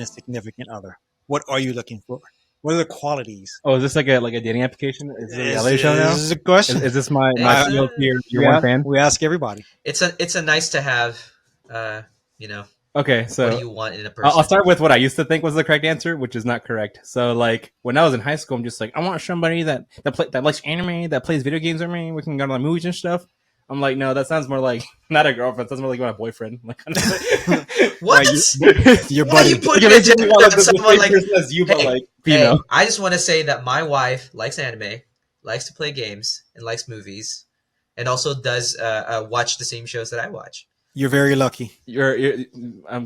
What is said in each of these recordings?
a significant other? What are you looking for? What are the qualities? Oh, is this like a dating application? Is it a reality show now? This is a question. Is this my It's field a- here? Your one fan. We ask everybody. It's a nice to have. You know, Okay, what so do you want in a person? I'll start with what I used to think was the correct answer, which is not correct. So, like when I was in high school, I'm just like, I want somebody that likes anime, that plays video games with me. We can go to like movies and stuff. I'm like, no, that sounds more like not a girlfriend. That sounds more like my boyfriend. Like, What? Your Why are you buddy. putting a gender on someone like? as you, but Hey, like Hey, female. I just want to say that my wife likes anime, likes to play games, and likes movies, and also does watch the same shows that I watch. You're very lucky. You're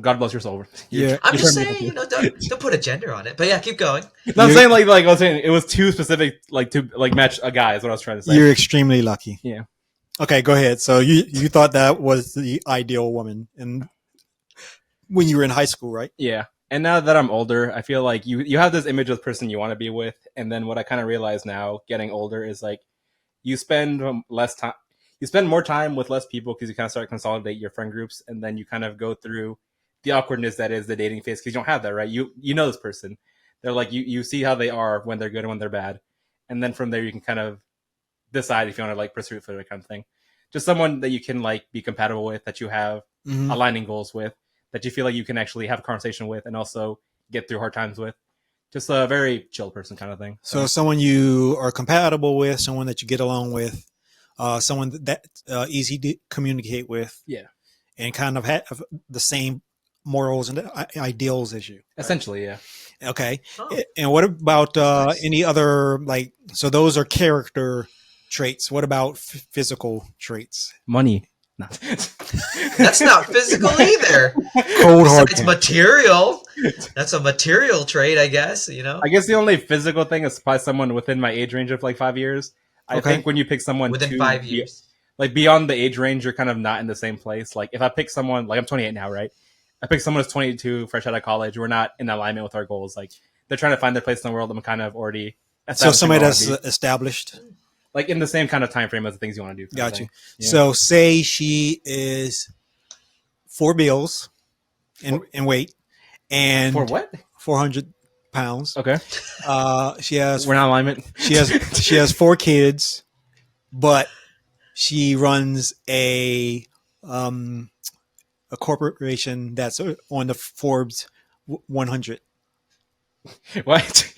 God bless your soul. Yeah. I'm You're just trying to saying, be you know, don't put a gender on it. But yeah, keep going. No, I'm saying like I was saying it was too specific, like to like match a guy is what I was trying to say. You're extremely lucky. Yeah. Okay, go ahead. So you thought that was the ideal woman, and when you were in high school, right? Yeah. And now that I'm older, I feel like you have this image of the person you want to be with, and then what I kind of realize now, getting older, is like you spend less time, you spend more time with less people because you kind of start to consolidate your friend groups, and then you kind of go through the awkwardness that is the dating phase because you don't have that, right? You know this person, they're like you see how they are when they're good and when they're bad, and then from there you can kind of decide if you want to like pursue it for that kind of thing. Just someone that you can like be compatible with, that you have aligning goals with, that you feel like you can actually have a conversation with and also get through hard times with. Just a very chill person kind of thing. So someone you are compatible with, someone that you get along with, someone that easy to communicate with. Yeah. And kind of have the same morals and ideals as you. Essentially, yeah. Okay. Oh. And what about Nice. any other, like, so those are character traits. What about physical traits? Money. No. That's not physical either. Cold hard. It's material. That's a material trait, I guess. You know, I guess the only physical thing is probably someone within my age range of like 5 years. I Okay. think when you pick someone within 5 years. like beyond the age range, you're kind of not in the same place. Like if I pick someone, like I'm 28 now, right? I pick someone who's 22, fresh out of college. We're not in alignment with our goals. Like they're trying to find their place in the world. I'm kind of already So somebody that's established established. like in the same kind of time frame as the things you want to do. kind of Got you. thing. Yeah. So say she is 4 bills in weight and For what? 400 pounds. Okay, She has we're not in alignment. she has 4 kids, but she runs a corporation that's on the Forbes 100. What?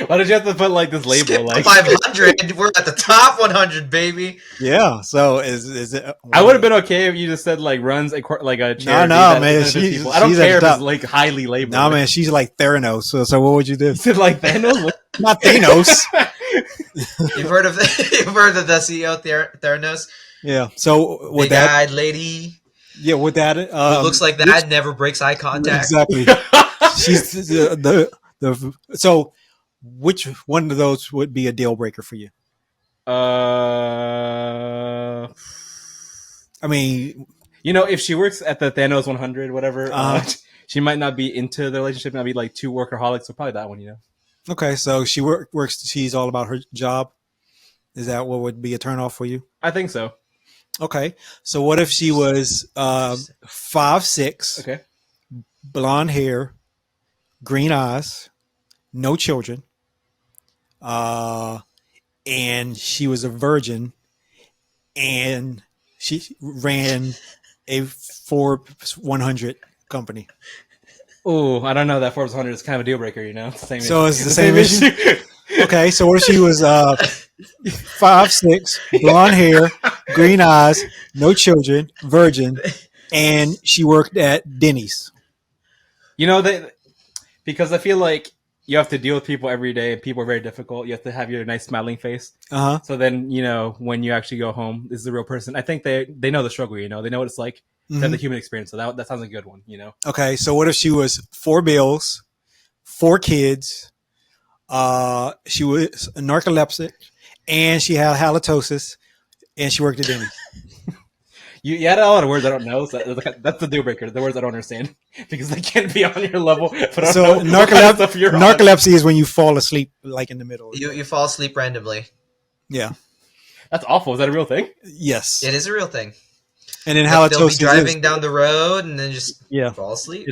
Why did you have to put like this label? Skip Like the 500. We're at the top 100, baby. Yeah. So is it? I would have been okay if you just said like runs like a charity. No, that man, benefits she's- people. I don't she's at care if the it's top. like highly labeled. No, man, she's like Theranos. So what would you do? You said like Thanos. Not Thanos. You've heard of the CEO Theranos? Yeah. So with Big-eyed that, lady with that, who looks like that, never breaks eye contact. Exactly. She's the so which one of those would be a deal breaker for you? uh, I mean, you know, if she works at the Thanos 100, whatever, she might not be into the relationship. Not be like too workaholic. So probably that one. You know. okay, so she works. She's all about her job. Is that what would be a turnoff for you? I think so. Okay, so what if she was 5'6", Okay. blonde hair, green eyes, no children, and she was a virgin, and she ran a Forbes 100 company. Oh, I don't know. That Forbes 100 is kind of a deal breaker. You know, it's the same. So it's the same issue. Okay, so what if she was 5'6", blonde hair, green eyes, no children, virgin, and she worked at Denny's? You know that because I feel like you have to deal with people every day, and people are very difficult. You have to have your nice smiling face. So then, you know, when you actually go home, this is a real person. I think they know the struggle. You know, they know what it's like to have the human experience. So that sounds like a good one. You know. Okay, so what if she was 4 bills, 4 kids? She was narcoleptic, and she had halitosis, and she worked at Denny's. You had a lot of words I don't know. So that's the deal breaker. The words I don't understand because they can't be on your level. But I don't So know what kind of stuff you're on. narcolepsy is when you fall asleep like in the middle. You fall asleep randomly. Yeah. That's awful. Is that a real thing? Yes. It is a real thing. And then Like they'll be halitosis driving down the road and then just yeah, fall asleep.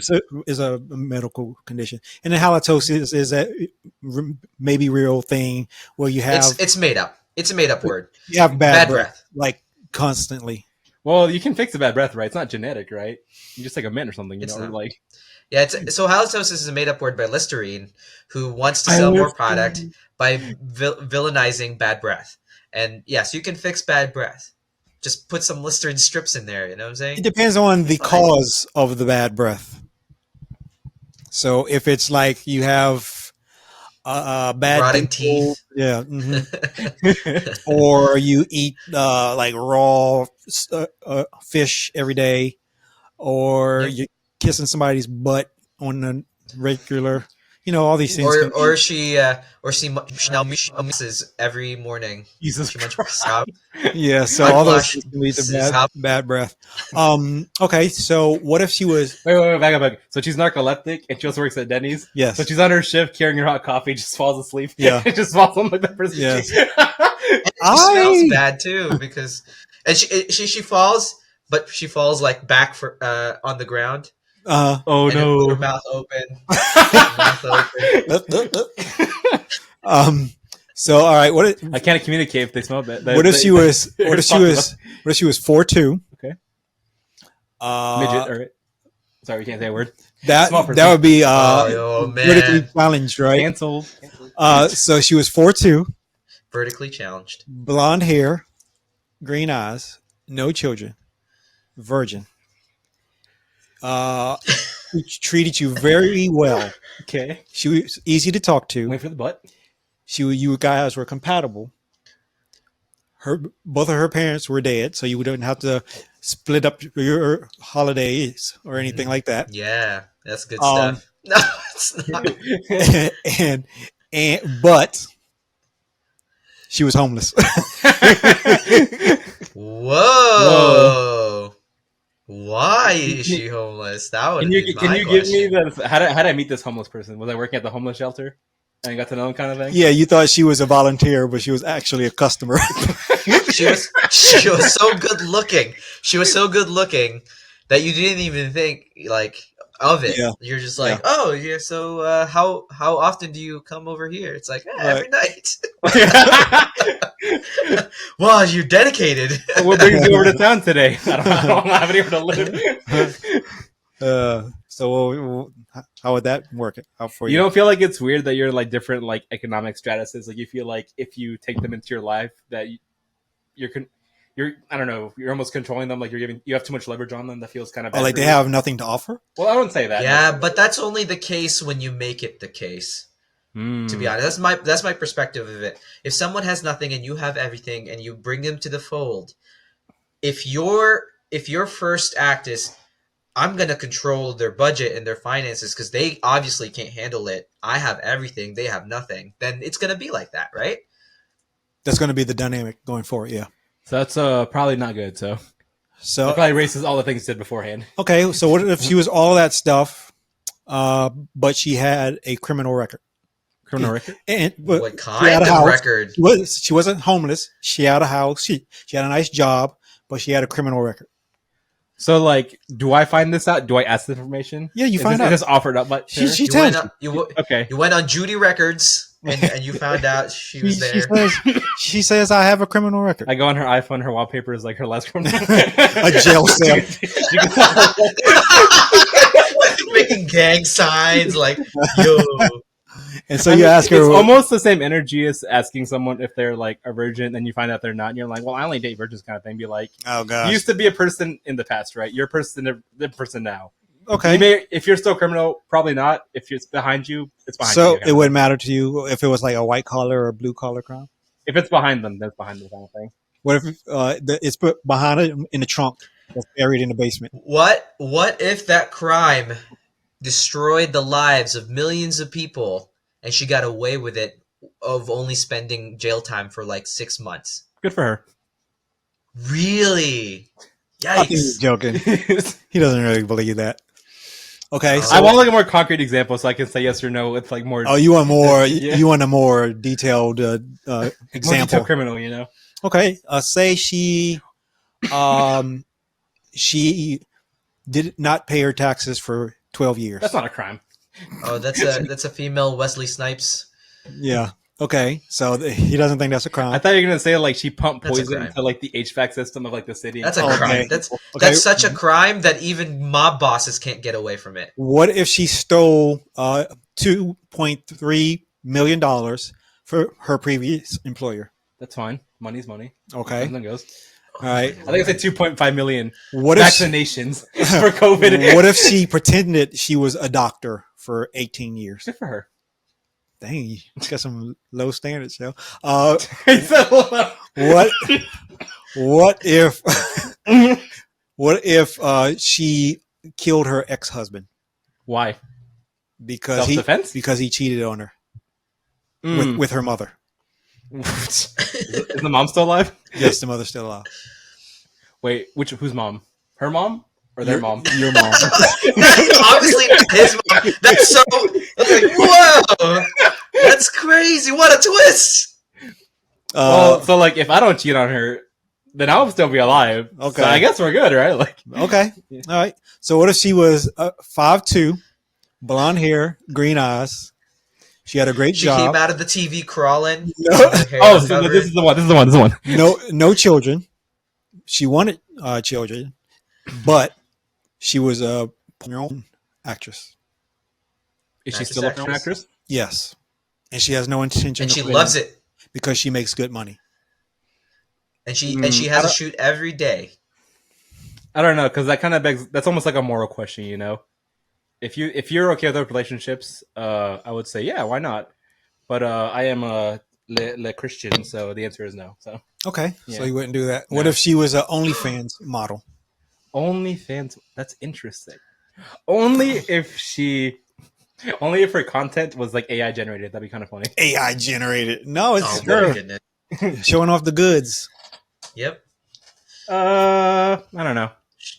is a medical condition. And then halitosis is a maybe real thing where It's made up. It's a made up word. you have bad Bad breath breath. like constantly. Well, you can fix a bad breath, right? It's not genetic, right? You just take a mint or something, It's or not. like Yeah, so halitosis is a made up word by Listerine, who wants to I sell more live- product by villainizing bad breath. And yes, you can fix bad breath. Just put some Listerine strips in there. You know what I'm It saying? depends on the It's fine. cause of the bad breath. So if it's like you have bad Rotting dental, teeth. yeah, or you eat like raw fish every day, or Yeah. you're kissing somebody's butt on a regular, all these things can be. She now misses every morning. Jesus She munches Christ. how Yeah, so I all those flush things can lead to is how bad breath. Okay, so what if she was? Wait, back up. So she's narcoleptic and she also works at Denny's. Yes. So she's on her shift carrying her hot coffee, just falls asleep. Yeah. It just falls on like that person. Yes. She smells bad too because and she falls, but she falls like back for on the ground Oh and then with her no. mouth open. So all right, I can't communicate if they smell bad. what if she was? What if she was? What if she was 4'2"? Okay. Uh, Midget, all right. Sorry, we can't say a word. that Small person. that would be vertically Man, challenged, right? Cancelled. So she was 4'2", vertically challenged. blonde hair, green eyes, no children, virgin. She treated you very well. Okay. She was easy to talk to. Wait for the butt. You guys were compatible. Both of her parents were dead, so you wouldn't have to split up your holidays or anything like that. Yeah, that's good Um, stuff. No, it's not. But she was homeless. Whoa. Why is she homeless? That would Can be you my give me question. the how did I meet this homeless person? Was I working at the homeless shelter and got to know him kind of thing? Yeah, you thought she was a volunteer, but she was actually a customer. She was so good looking. She was so good looking that you didn't even think like of it. Yeah. You're just like, oh yeah. So how often do you come over here? It's like every night. Wow, you're dedicated. What brings you over to town today? I don't have anywhere to live. So how would that work out for you? You don't feel like it's weird that you're like different like economic stratuses? Like you feel like if you take them into your life that you're I don't know, you're almost controlling them. Like you have too much leverage on them. That feels kind of bad like for they you. have nothing to offer. Well, I wouldn't say that. Yeah, but that's only the case when you make it the case. To be honest, that's my perspective of it. If someone has nothing and you have everything, and you bring them to the fold, if your first act is, I'm gonna control their budget and their finances because they obviously can't handle it. I have everything, they have nothing. Then it's gonna be like that, right? That's going to be the dynamic going forward. Yeah. So that's probably not good. So it So probably erases all the things you did beforehand. okay. So what if she was all that stuff, but she had a criminal record? Criminal record. And What she had kind a of house. record? She wasn't homeless. She had a house. She had a nice job, but she had a criminal record. So like, do I find this out? Do I ask this information? Yeah, you find Is out. this offered up? But She You tells went you. on, okay. you went on Judy Records and you found out she was there. She says I have a criminal record. I go on her iPhone. Her wallpaper is like her last criminal. A jail cell. Making gang signs like, yo. And so you ask her. It's almost the same energy as asking someone if they're like a virgin, and you find out they're not, and you're like, "Well, I only date virgins," kind of thing. Be like, Oh "You gosh. used to be a person in the past, right? You're a person, the person now. Okay. You may, if you're still a criminal, probably not. If it's behind you, it's behind you. So kind of it wouldn't matter to you if it was like a white collar or a blue collar crime. If it's behind them, that's behind them, kind of thing. What if it's put behind it in the trunk that's buried in the basement? What if that crime destroyed the lives of millions of people and she got away with it of only spending jail time for like 6 months? Good for her. Really? I think he's Yikes. joking. He doesn't really believe that. Okay. Oh. I So, want like a more concrete example, so I can say yes or no with like more. oh, you want more? Yeah. You want a more detailed more example? detailed criminal, you know. Okay. Say she she did not pay her taxes for 12 years. That's not a crime. Oh, that's a female Wesley Snipes. Yeah. Okay. So he doesn't think that's a crime. I thought you were gonna say like she pumped That's a poison crime. into like the HVAC system of like the city. That's a Okay. crime. That's such a crime that even mob bosses can't get away from it. What if she stole $2.3 million for her previous employer? That's fine. Money's money. Okay. Nothing goes. All right. I think it's like 2.5 million What if vaccinations for COVID. what if she pretended she was a doctor for 18 years? Good for her. Dang, you got some low standards, yo. What if what if she killed her ex-husband Why? because Self-defense? he cheated on her with her mother? Is the mom still alive? Yes, the mother's still alive. Wait, whose mom? Her mom or their mom? Your mom. Obviously not his mom. That's so like, whoa. That's crazy. What a twist. Well, so like if I don't cheat on her, then I'll still be alive. Okay. So I guess we're good, right? Like Okay. All right. So what if she was 5'2", blonde hair, green eyes? She had a great She job. came out of the TV crawling. No. Her hair oh, was so covered. this is the one. This is the one. This is the one. No children. She wanted children, but she was a porn actress. Is she Actress, still a film actress? Yes, and she has no intention. And of she quitting loves it. because she makes good money. And she has a shoot every day. I don't know, because that kind of begs. That's almost like a moral question, you know. If you're okay with those relationships, I would say yeah, why not? But I am a le Christian, so the answer is no. So Okay, Yeah. so you wouldn't do that. No. What if she was an OnlyFans model? OnlyFans. That's interesting. Only if her content was like AI generated. That'd be kind of funny. AI generated. No, it's Oh my her goodness. showing off the goods. Yep. I don't know.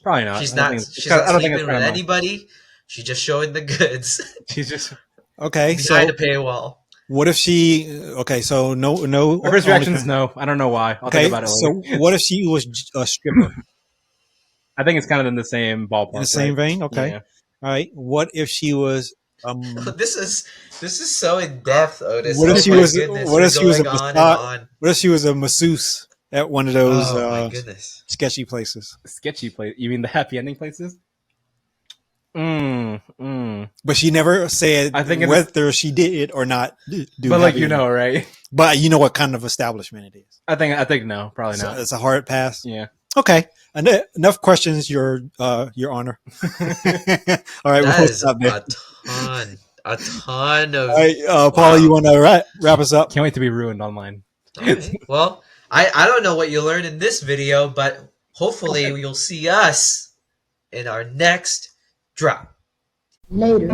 Probably not. She's I don't not think it's- she's I not don't think sleeping it's with kinda anybody. She's just showing the goods She's just. Okay, behind so a paywall. what if she? Okay, so no. Her first reaction is OnlyFans. no. I don't know why. I'll Okay, think about it later. so what if she was a stripper I think it's kind of in the same ballpark. in the same right? vein? Okay, Yeah. all right. What if she was? This is so in depth, Otis. What if Oh she my was- goodness, what you're if she was a going on and massage- on. What if she was a masseuse at one of those Oh my goodness. sketchy places? Sketchy place. You mean the happy ending places? But she never said I think it's- whether she did or not. Do But like happy you know, ending. right? But you know what kind of establishment it is. I think no, probably So not. it's a hard pass. Yeah. Okay, enough questions, Your Honor. All right, That we'll is stop there. a ton of. All right, Paula, Wow. you want to wrap us up? Can't wait to be ruined online. Okay. Well, I don't know what you learned in this video, but hopefully you'll see us in our next drop. Later.